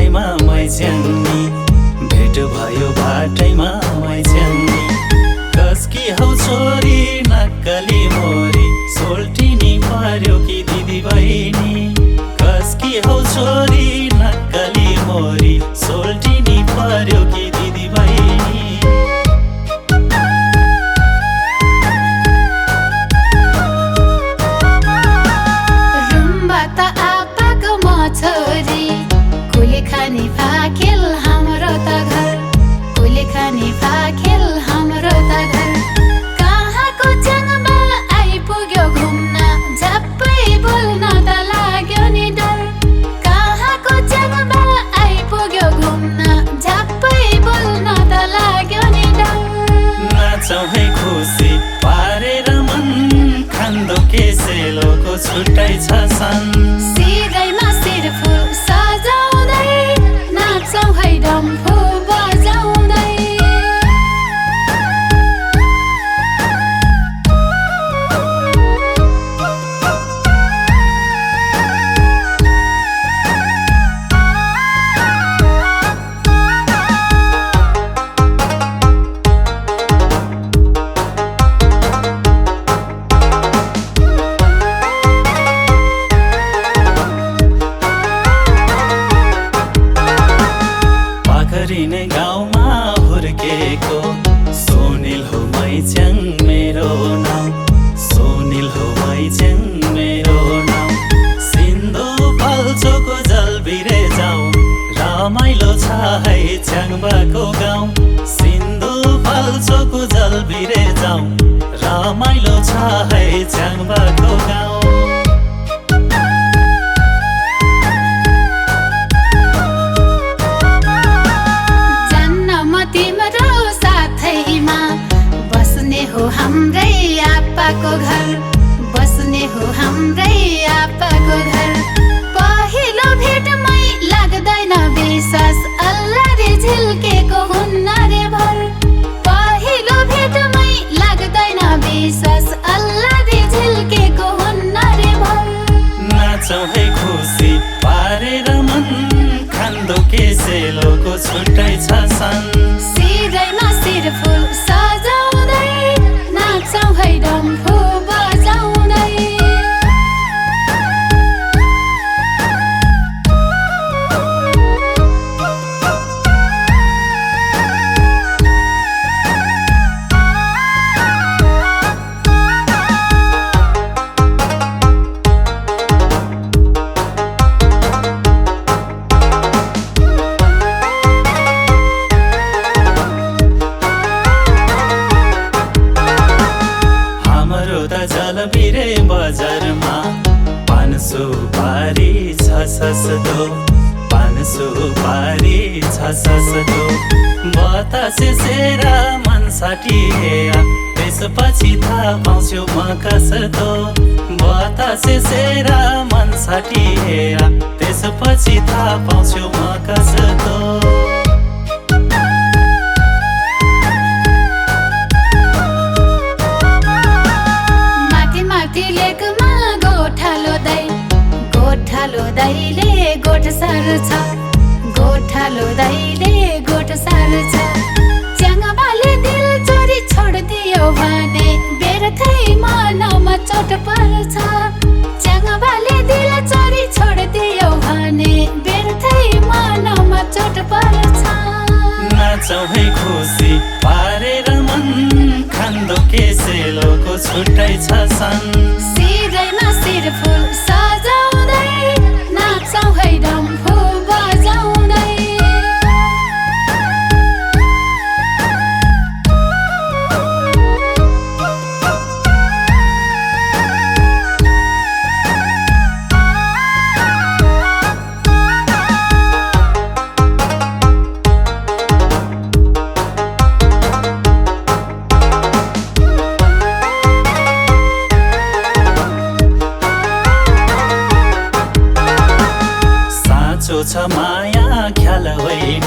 बाटैमा मैच्याङ्नी भेट भयो बाटैमा मैच्याङ्नी कसकी हौ छोरी नक्कली मोरी सोल्टिनी पर्यो कि दिदी बहिनी कसकी हौ छोरी नक्कली मोरी सोल्टिनी पर्यो कि दिदी बहिनी छोरी कुले खाने फाखेल हाम्रो त घर कुले खाने फाखेल हाम्रो त घर कहाँको च्याङमा आइपुग्यो घुम्न झप्पै बोल्न त लाग्यो नि डर कहाँको च्याङमा आइपुग्यो घुम्न झप्पै बोल्न त लाग्यो नि डर नाचौँ है खुसी पारेर मन खान्दो के सेलोको छुट्टै छ सन सिरैमा सिरफुल सजाउँदै नाचौँ है डम्फु बजाउँदै गरिने गाउँमा हुर्केको सोनिल हो मैच्याङ मेरो नाम सोनिल हो मैच्याङ मेरो नाम सिन्धु फल्चोको जलबिरे जाउँ रमाइलो छ है च्याङबाको गाउँ सिन्धु फल्चोको जलबिरे जाउँ रमाइलो छ है च्याङबाको गाउँ हो हाम्रै आप्पाको घर बस्ने हो हाम्रै आप्पाको घर पहिलो भेटमै लाग्दैन विश्वास अल्लाह रे झिल्केको हुन्न रे भर पहिलो भेटमै लाग्दैन विश्वास अल्लाह रे झिल्केको हुन्न रे भर नाचौँ है खुसी पारेर मन खान्दो के सेलोको छुट्टै छ सन सिरैमा सिरफुल सजाउँदै नाचौँ है डम्फु बजाउँदै जलबिरे बजारमा पान सुपारी छ सस्तो पान सुपारी छ सस्तो बतासे सेरा मनसाठी हेया त्यसपछि थाहा पाउँछु म कसतो बतासे सेरा मनसाठी हेया त्यसपछि थाहा पाउँछु म कसतो गोठालो दाइले गोठ सार्छ गोठालो दाइले गोठ सार्छ च्याङबाले दिल चोरी छोडिदियो भने बेरथै मनमा चोट पर्छ च्याङबाले दिल चोरी छोडिदियो भने बेरथै मनमा चोट पर्छ नाचौँ है खुसी पारेर मन खान्दो के सेलोको छुट्टै छ सन सिरैमा सिरफुल सजाउँदै नाचौँ है डम्फु बजाउँदै छ माया ख्याल होइन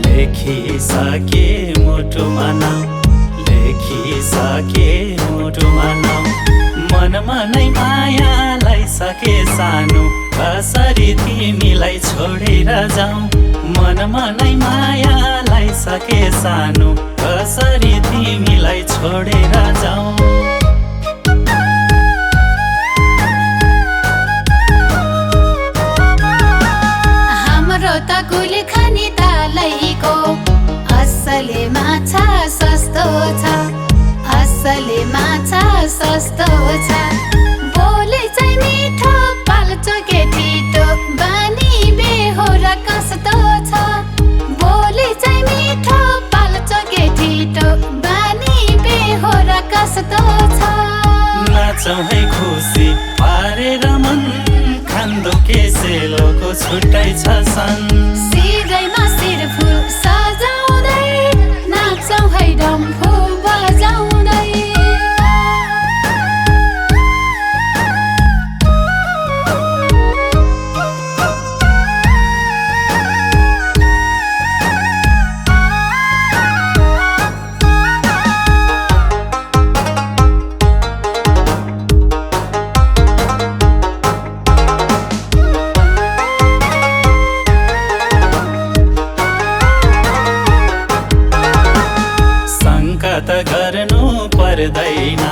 लेखिसके मुटुमा नाम लेखिसके मुटुमा नाम मनमा नै मायालाई लाइसके सानो कसरी तिमीलाई छोडेर जाऊ मनमा नै माया लाइसके सानो कसरी तिमीलाई छोडेर जाऊ हाम्रो त कुलेखानी तालैको असले माछा सस्तो छ असले माछा सस्तो छ बोले चाहिँ मिठो पाल्छ के ठिटो बानी बेहोरा कस्तो छ बोले चाहिँ मिठो पाल्छ के ठिटो बानी बेहोरा कस्तो छ नाचौँ है खुसी पारेर मन खान्दो के सेलोको छुट्टै छ सन सिरैमा शिरफुल सजाउँदै नाच्छौँ है डम्फु बजाउँदै त गर्नु पर्दैन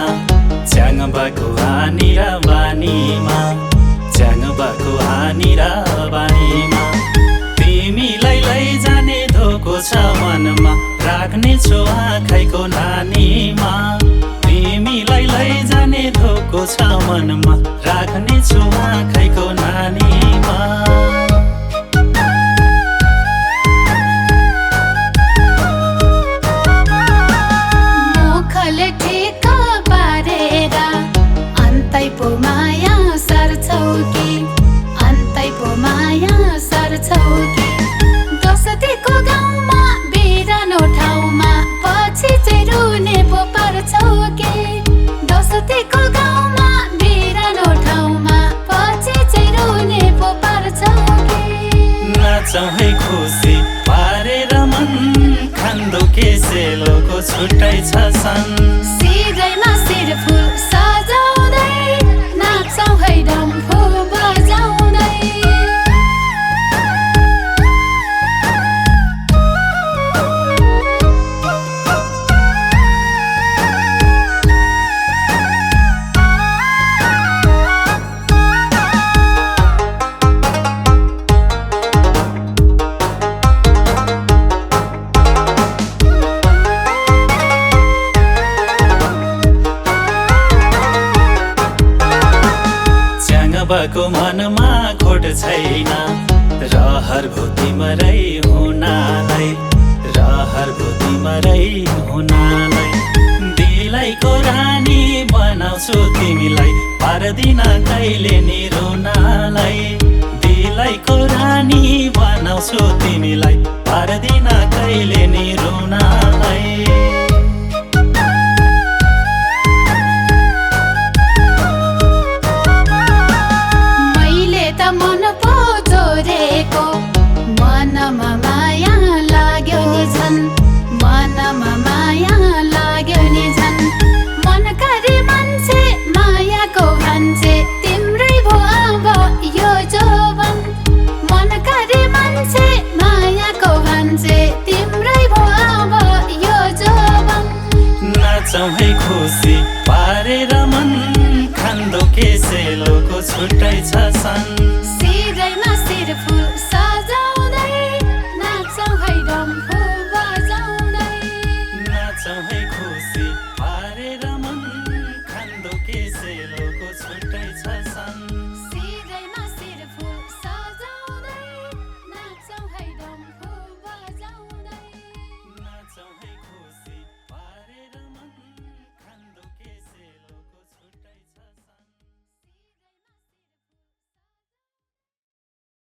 च्याङबाको हानी र बानीमा च्याङबाको हानी र बानीमा तिमीलाई लैजाने धोको छ मनमा राख्ने छु आँखैको नानीमा तिमीलाई लैजाने धोको छ मनमा राख्ने छु आँखैको नानीमा पो माया सर्छौ कि अन्तै पो माया सर्छौ कि दसैँको गाउँमा बिरानो ठाउँमा पछि चाहिँ रुने पो पर्छौ कि दसैँको गाउँमा बिरानो ठाउँमा पछि चाहिँ रुने पो पर्छौ कि नाचौँ है खुसी पारेर मन खान्दो के सेलोको छुट्टै छ सन सिरैमा शिरफुल सजाउँदै नाच्छौँ है डम्फु बजाउँदै च्याङबाको मनमा खोट छैन रहर भो तिमरै हुनालाई रहर भो तिमरै हुनालाई दिलैको रानी बनाउँछु तिमीलाई पार्दिन कहिले नि रुनालाई दिलैको रानी बनाउँछु तिमीलाई पार्दिन कहिले नि रुनालाई मनमा माया लाग्यो नि झन् मनमा माया लाग्यो नि झन् मनकारी मान्छे मायाको भान्से तिम्रै भो अब यो जोवन मनकारी मान्छे मायाको भान्से तिम्रै भो अब यो जोवन नाचौँ है खुसी पारेर मन खान्दो के सेलोको छुट्टै छ सन